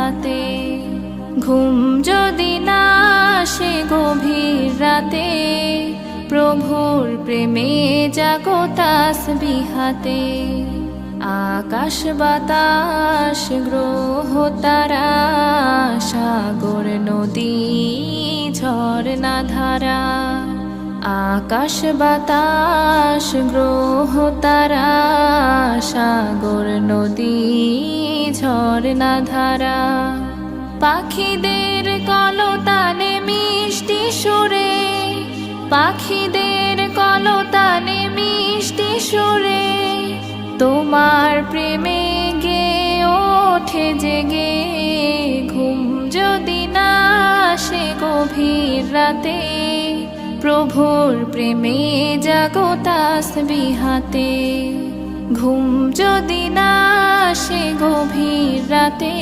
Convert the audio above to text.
বিহাতে। ঘুম যদি না আসে গভীর রাতে, প্রভুর প্রেমে জাগো তাসবিহাতে। আকাশ বাতাস গ্রহ তারা, সাগর নদী ঝরনা ধারা। আকাশ বাতাস গ্রহ তারা, সাগর নদী ঝরনা ধারা। পাখিদের কলতানে মিষ্টি সুরে, পাখিদের কলতানে মিষ্টি সুরে, তোমার প্রেমে গে ওঠে জেগে। ঘুম যদি না আসে গভীর রাতে, প্রভুর প্রেমে জাগো তাসবিহাতে। ঘুম যদি না আসে গভীর রাতে,